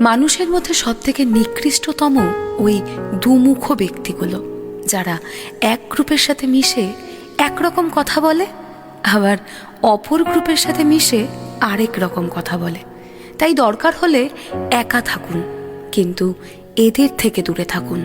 মানুষের মধ্যে সবথেকে নিকৃষ্টতম ওই দুমুখ ব্যক্তিগুলো, যারা এক গ্রুপের সাথে মিশে একরকম কথা বলে, আবার অপর গ্রুপের সাথে মিশে আরেক রকম কথা বলে। তাই দরকার হলে একা থাকুন, কিন্তু এদের থেকে দূরে থাকুন।